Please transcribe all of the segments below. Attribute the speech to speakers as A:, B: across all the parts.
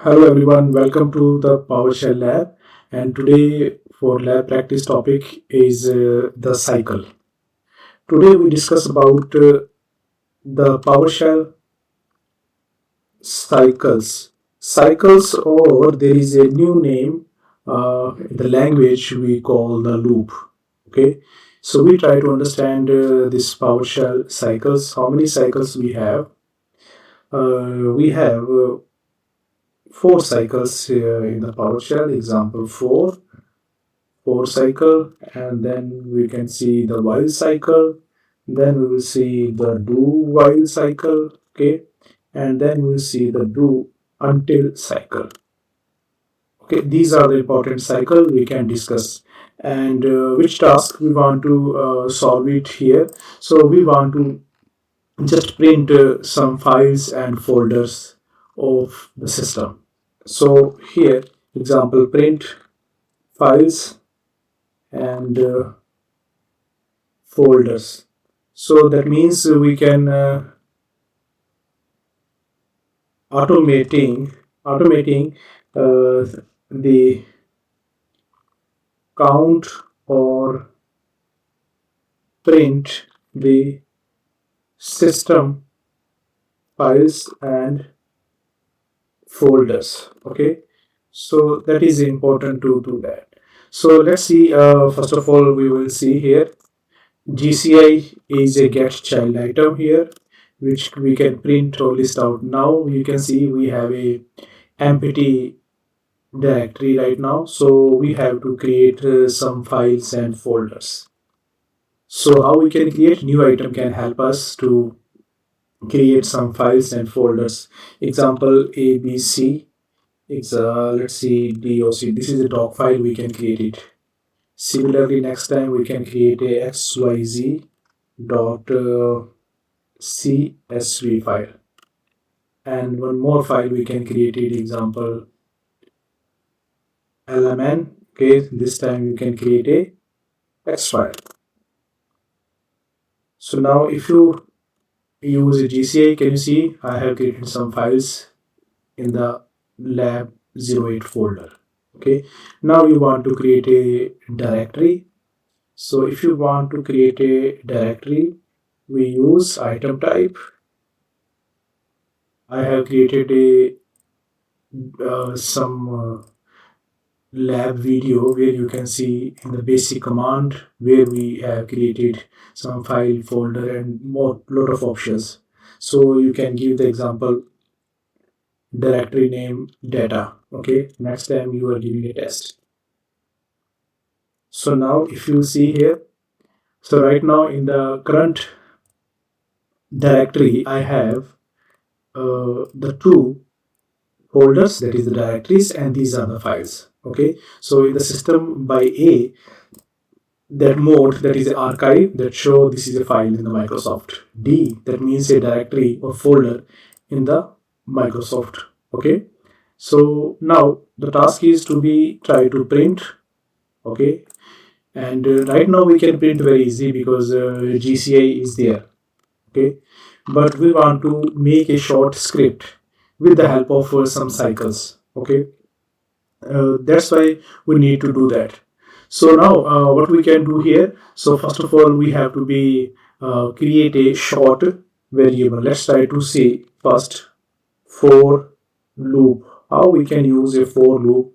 A: Hello everyone, welcome to the PowerShell lab, and today for lab practice topic is the cycle. Today we discuss about the PowerShell cycles. Cycles, or there is a new name in the language we call the loop. Okay, so we try to understand this PowerShell cycles. How many cycles we have? We have four cycles in the PowerShell. Example four cycle, and then we can see the while cycle, then we will see the do while cycle, okay, and then we will see the do until cycle. Okay, these are the important cycle we can discuss, and which task we want to solve it here. So we want to just print some files and folders of the system. So here example print files and folders. So that means we can automating the count or print the system files and folders. Okay, so that is important to do that. So let's see, first of all we will see here GCI is a Get-ChildItem here, which we can print or list out. Now you can see we have a empty directory right now, so we have to create some files and folders. So how we can create new item can help us to create some files and folders. Example ABC. Let's see doc. This is a doc file, we can create it. Similarly, next time we can create a xyz dot csv file, and one more file we can create it. Example lmn. Okay, this time you can create a x file. So now if you use a GCI, can you see I have created some files in the lab 08 folder. Okay, now you want to create a directory. So if you want to create a directory, we use item type. I have created a some lab video where you can see in the basic command where we have created some file folder and more lot of options. So you can give the example directory name data. Okay, next time you are giving a test. So now if you see here, so right now in the current directory I have the two folders, that is the directories, and these are the files. Okay, so in the system by A, that mode, that is the archive, that show this is a file in the Microsoft. D, that means a directory or folder in the Microsoft. Okay, so now the task is to be try to print. Okay, and right now we can print very easy because GCI is there. Okay, but we want to make a short script with the help of some cycles. Okay, that's why we need to do that. So now what we can do here, so first of all we have to be create a short variable. Let's try to see first for loop, how we can use a for loop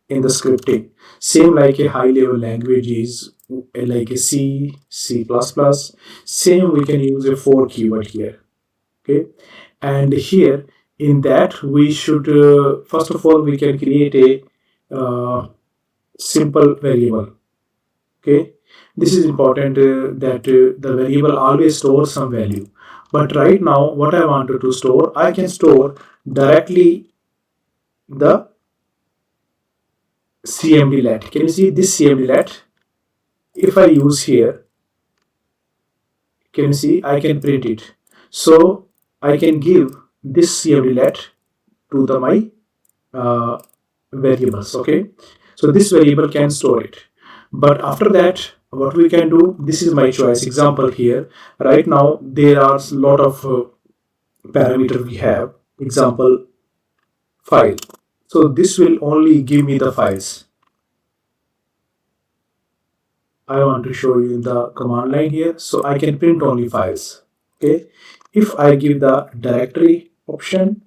A: in the scripting. Same like a high level language is like a C++. Same we can use a for keyword here. Okay, and here in that we should first of all we can create a simple variable. Okay, this is important that the variable always stores some value, but right now what I wanted to store, I can store directly the cmd-let. Can you see this cmd-let? If I use here, can you see I can print it. So I can give this cmd-let to the my variables. Okay, so this variable can store it, but after that what we can do, this is my choice. Example here, right now there are a lot of parameter we have. Example file. So this will only give me the files. I want to show you in the command line here. So I can print only files. Okay. If I give the directory option,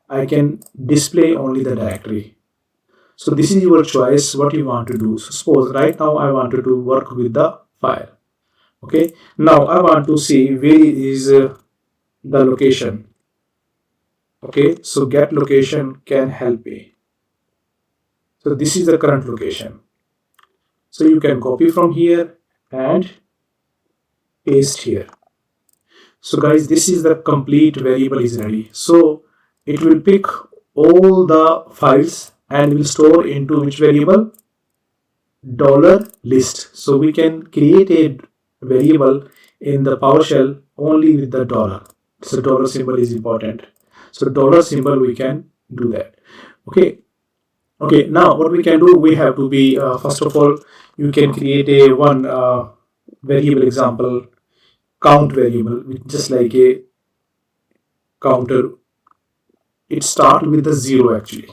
A: I can display only the directory. So this is your choice what you want to do. So suppose right now I wanted to work with the file. Okay. Now I want to see where is the location. Okay. So get location can help me. So this is the current location. So you can copy from here and paste here. So guys, this is the complete variable is ready. So it will pick all the files and will store into which variable? $list. So we can create a variable in the PowerShell only with the dollar. So dollar symbol is important. So dollar symbol we can do that. Okay. Okay. Now what we can do? We have to be first of all you can create a one variable example count variable just like a counter. It start with the 0 actually.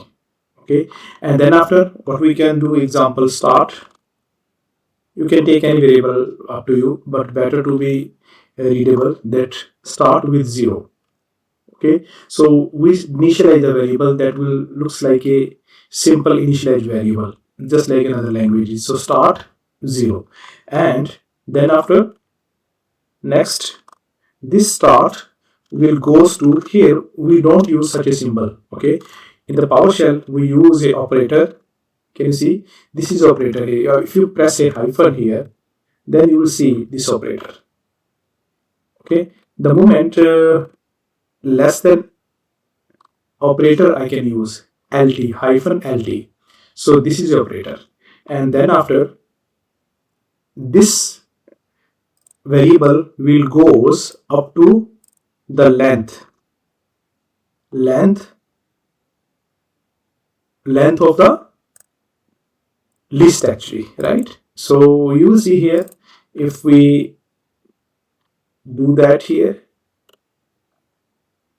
A: Okay. And then after what we can do example start. You can take any variable up to you, but better to be readable that start with 0. Okay, so we initialize the variable that will looks like a simple initialized variable, just like another language. So start 0, and then after next this start will goes to here. We don't use such a symbol. Okay, in the PowerShell we use a operator. Can you see this is operator here? If you press a hyphen here, then you will see this operator. Okay, the moment less than operator I can use lt hyphen lt. So this is the operator, and then after this variable will goes up to the length of the list actually, right? So you will see here if we do that here.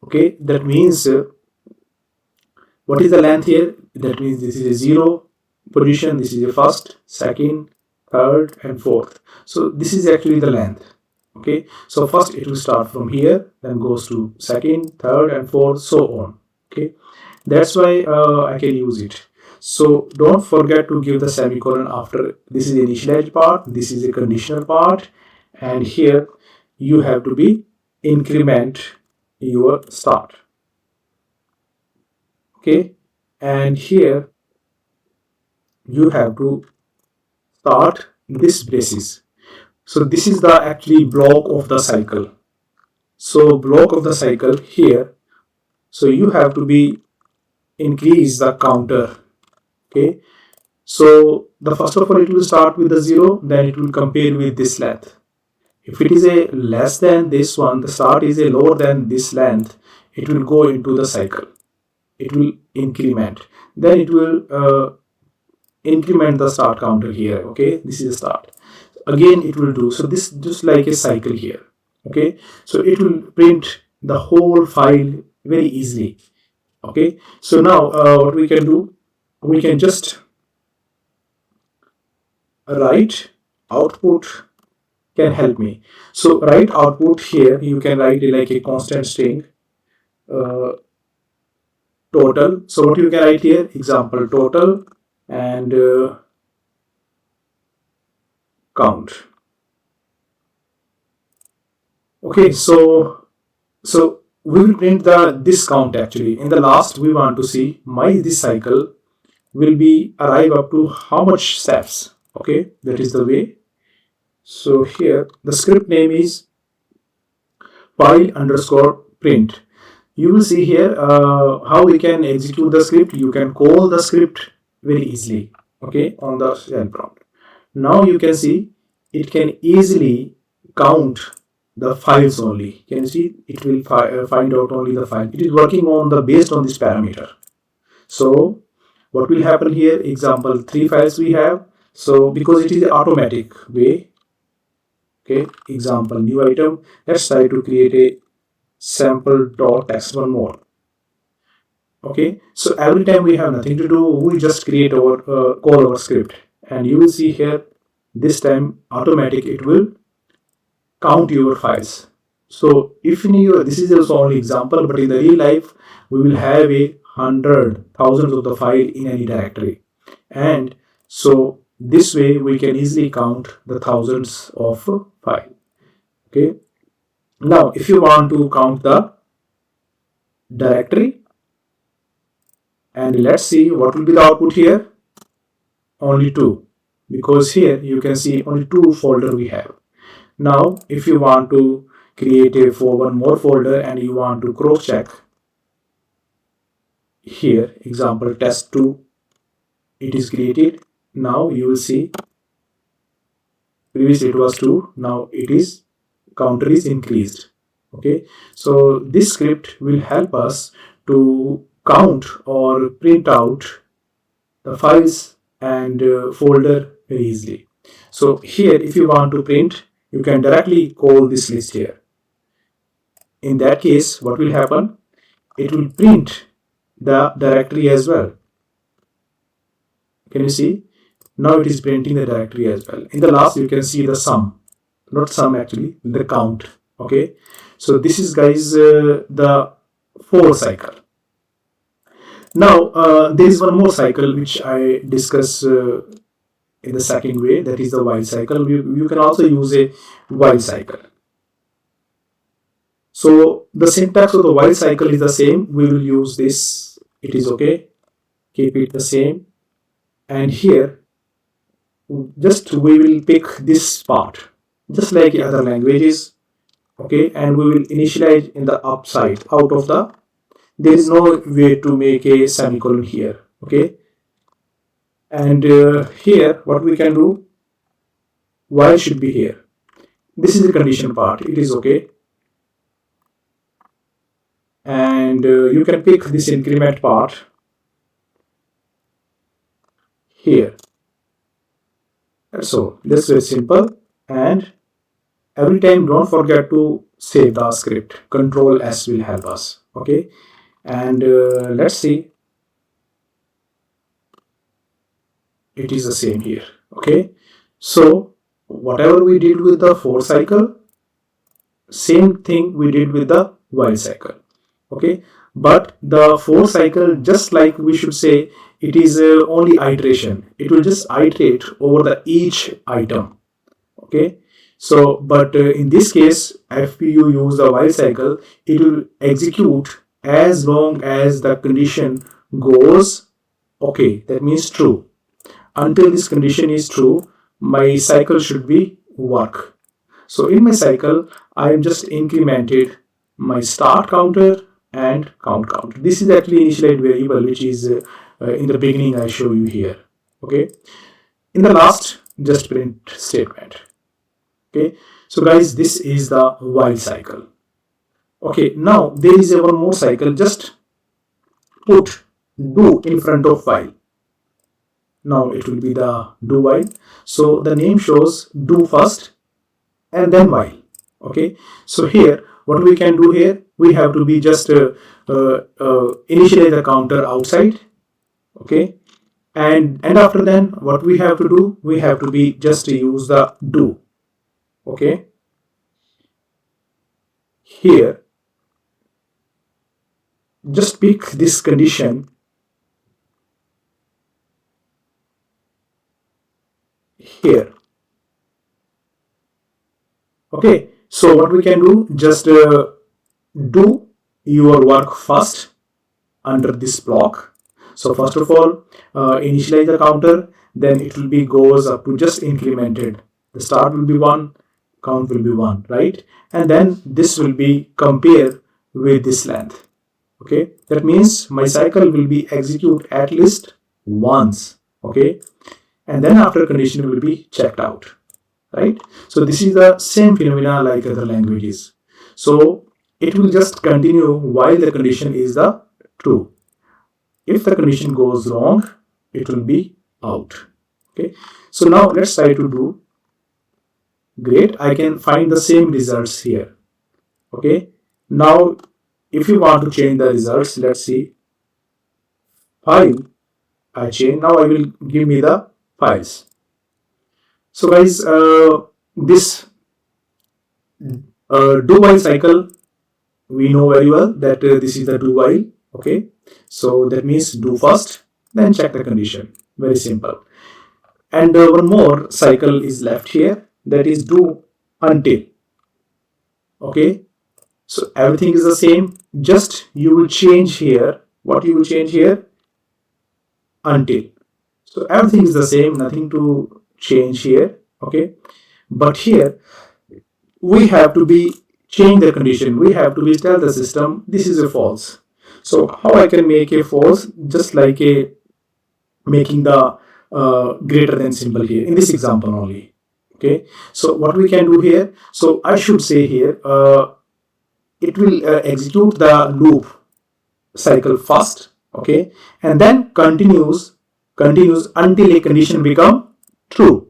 A: Okay, that means what is the length here? That means this is a 0 position, this is a first, second, third and fourth. So this is actually the length. Okay, so first it will start from here, then goes to second, third and fourth, so on. Okay, that's why I can use it. So don't forget to give the semicolon after. This is the initialized part, this is a conditional part, and here you have to be increment your start. Okay, and here you have to start this basis. So this is the actually block of the cycle. So block of the cycle here. So you have to be increase the counter. Okay, so the first of all it will start with the 0, then it will compare with this length. If it is a less than this one, the start is a lower than this length, it will go into the cycle. It will increment, then it will increment the start counter here. Okay, this is the start, again it will do. So this just like a cycle here. Okay, so it will print the whole file very easily. Okay, so now what we can do, we can just write output can help me. So write output here, you can write like a constant string uh, total. So what you can write here, example total and count. Okay, so we will print the this count actually. In the last we want to see my this cycle will be arrive up to how much steps. Okay, that is the way. So here the script name is file underscore print. You will see here how we can execute the script. You can call the script very easily. Okay, on the shell prompt. Now you can see it can easily count the files only. Can you see it will find out only the file. It is working on the based on this parameter. So what will happen here, example 3 files we have. So because it is an automatic way. Okay, example new item. Let's try to create a sample.txt one more. Okay, so every time we have nothing to do, we just create our call our script, and you will see here this time automatic it will count your files. So if in your, this is also only example, but in the real life we will have a hundred thousands of the file in any directory, and so this way we can easily count the thousands of file. Okay, now if you want to count the directory, and let's see what will be the output here. Only two, because here you can see only two folder we have. Now if you want to create a for one more folder and you want to cross check, here example test2, it is created. Now you will see previously it was 2, now it is counter is increased. Okay, so this script will help us to count or print out the files and folder very easily. So here if you want to print, you can directly call this list here. In that case what will happen, it will print the directory as well. Can you see? Now it is printing the directory as well. In the last you can see the sum, not sum actually, the count. Okay, so this is guys the for cycle. Now there is one more cycle which I discuss in the second way, that is the while cycle. You can also use a while cycle. So the syntax of the while cycle is the same. We will use this. It is okay. Keep it the same. And here, just we will pick this part, just like other languages. Okay, and we will initialize in the upside out of the. There is no way to make a semicolon here. Okay, and here what we can do, while should be here. This is the condition part. It is okay. And you can pick this increment part here. That's all. That's very simple. And every time don't forget to save the script. Control S will help us. Okay, and let's see. It is the same here. Okay, so whatever we did with the for cycle, same thing we did with the while cycle. Okay, but the for cycle, just like we should say, it is only iteration. It will just iterate over the each item. Okay, so but in this case if you use the while cycle, it will execute as long as the condition goes okay, that means true. Until this condition is true, my cycle should be work. So in my cycle I am just incremented my start counter and count counter. This is actually initialized variable which is in the beginning I show you here. Okay, in the last just print statement. Okay, so guys, this is the while cycle. Okay, now there is a one more cycle. Just put do in front of while. Now it will be the do while. So the name shows do first and then while. Okay, so here what we can do here, we have to be just initialize the counter outside. Okay, and after then what we have to do, we have to be just use the do. Okay, here just pick this condition here. Okay, so what we can do, just do your work first under this block. So first of all initialize the counter, then it will be goes up to just incremented. The start will be 1, count will be 1, right? And then this will be compared with this length. Okay, that means my cycle will be execute at least once. Okay, and then after condition will be checked out, right? So this is the same phenomena like other languages. So it will just continue while the condition is the true. If the condition goes wrong, it will be out. Okay, so now let's try to do. Great, I can find the same results here. Okay, now if you want to change the results, let's see. file, I change. Now I will give me the files. So guys, this do while cycle, we know very well that this is the do while. Okay, so that means do first, then check the condition. Very simple. And one more cycle is left here, that is do until. Okay, so everything is the same, just you will change here. What you will change here? Until. So everything is the same, nothing to change here. Okay, but here we have to be change the condition. We have to be tell the system this is a false. So how I can make a false? Just like a making the greater than symbol here in this example only. Okay, so what we can do here? So I should say here it will execute the loop cycle first. Okay, and then continues until a condition become true.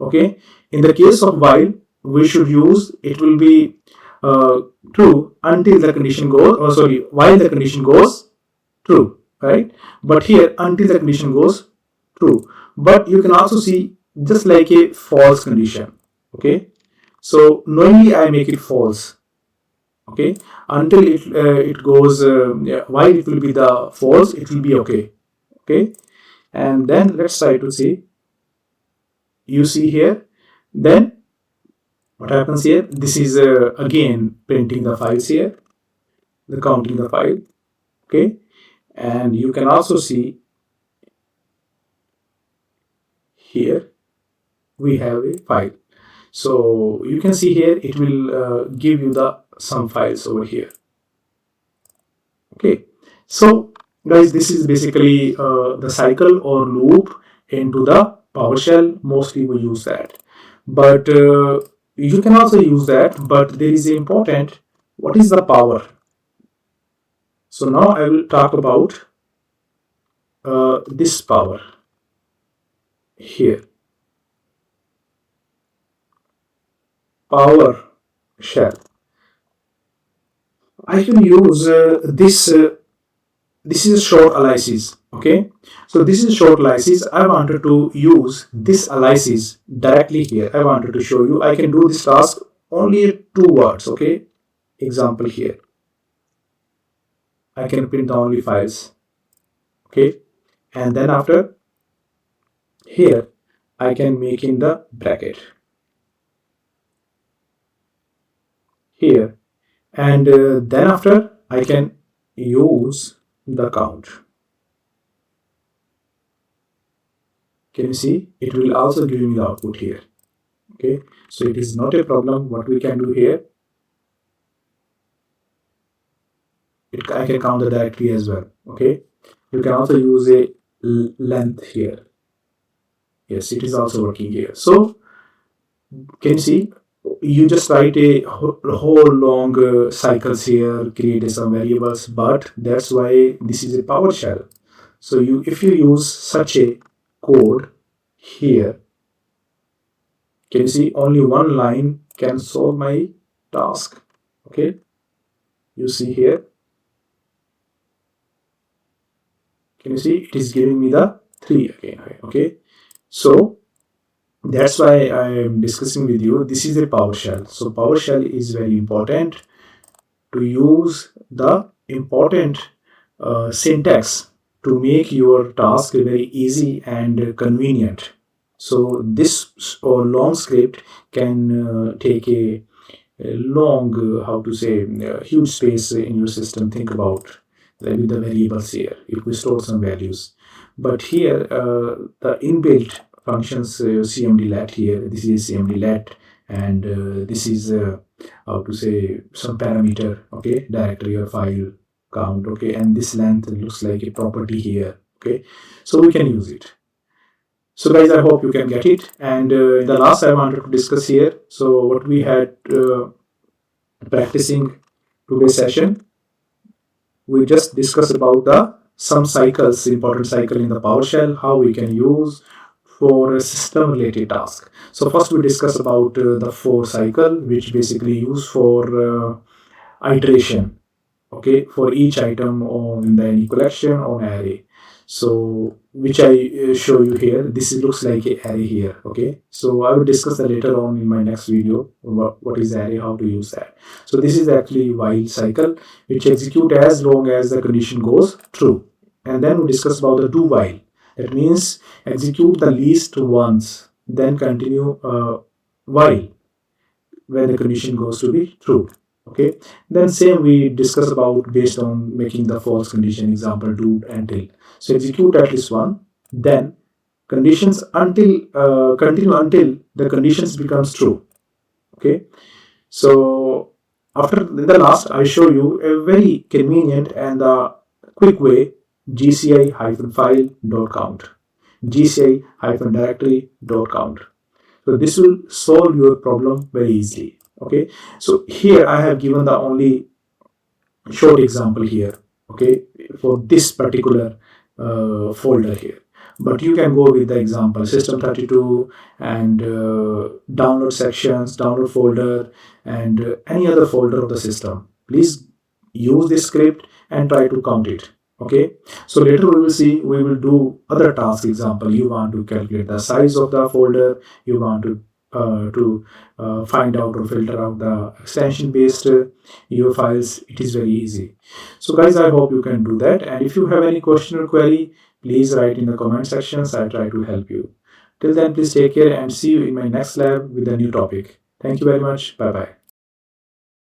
A: Okay, in the case of while, we should use it will be true until the condition goes, or sorry, while the condition goes true, right? But here until the condition goes true. But you can also see just like a false condition. Okay, so knowingly I make it false. Okay, until it goes yeah, while it will be the false, it will be okay. Okay, and then let's try to see. You see here, then what happens here? This is again printing the files here, the counting the file. Okay, and you can also see here we have a file. So you can see here it will give you the some files over here. Okay, so guys, this is basically the cycle or loop into the PowerShell. Mostly we use that, but you can also use that, but there is important, what is the power? So now I will talk about this power here. PowerShell. I can use this is short analysis. Okay, so this is short analysis. I wanted to use this analysis directly here. I wanted to show you I can do this task only 2 words. Okay, example here. I can print the only files. Okay, and then after here I can make in the bracket here, and then after I can use the count. Can you see? It will also give me the output here. Okay, so it is not a problem. What we can do here, I can count the directory as well. Okay, you can also use a length here. Yes, it is also working here. So can you see? You just write a whole long cycles here, create some variables, but that's why this is a PowerShell. So if you use such a code here, can you see only one line can solve my task? Okay, you see here, can you see it is giving me the 3 again? Okay, so that's why I am discussing with you. This is a PowerShell. So PowerShell is very important to use the important syntax to make your task very easy and convenient. So this long script can take a long, how to say, huge space in your system. Think about with the variables here. It will store some values. But here, the inbuilt functions cmd-let here. This is cmd-let, and this is how to say some parameter. Okay, directory or file count. Okay, and this length looks like a property here. Okay, so we can use it. So guys, I hope you can get it. And in the last I wanted to discuss here, so what we had practicing today's session, we just discussed about the some cycles, important cycle in the PowerShell, how we can use for a system related task. So first we discuss about the for cycle, which basically use for iteration. Okay, for each item on in the any collection or array. So which I show you here. This looks like an array here. Okay, so I will discuss that later on in my next video, what is array, how to use that. So this is actually while cycle which execute as long as the condition goes true. And then we discuss about the do while. That means execute the least once, then continue while when the condition goes to be true. Okay, then same we discuss about based on making the false condition, example do until. So execute at least one, then conditions until continue until the conditions becomes true. Okay, so after in the last I show you a very convenient and quick way, gci-file.count, gci-directory.count. So this will solve your problem very easily. Okay, so here I have given the only short example here, okay, for this particular folder here, but you can go with the example system32 and download sections, download folder, and any other folder of the system. Please use this script and try to count it. Okay, so later we will see, we will do other tasks. Example, you want to calculate the size of the folder, you want to find out or filter out the extension based your files. It is very easy. So guys, I hope you can do that, and if you have any question or query, please write in the comment sections. I try to help you. Till then, please take care and see you in my next lab with a new topic. Thank you very much. Bye bye.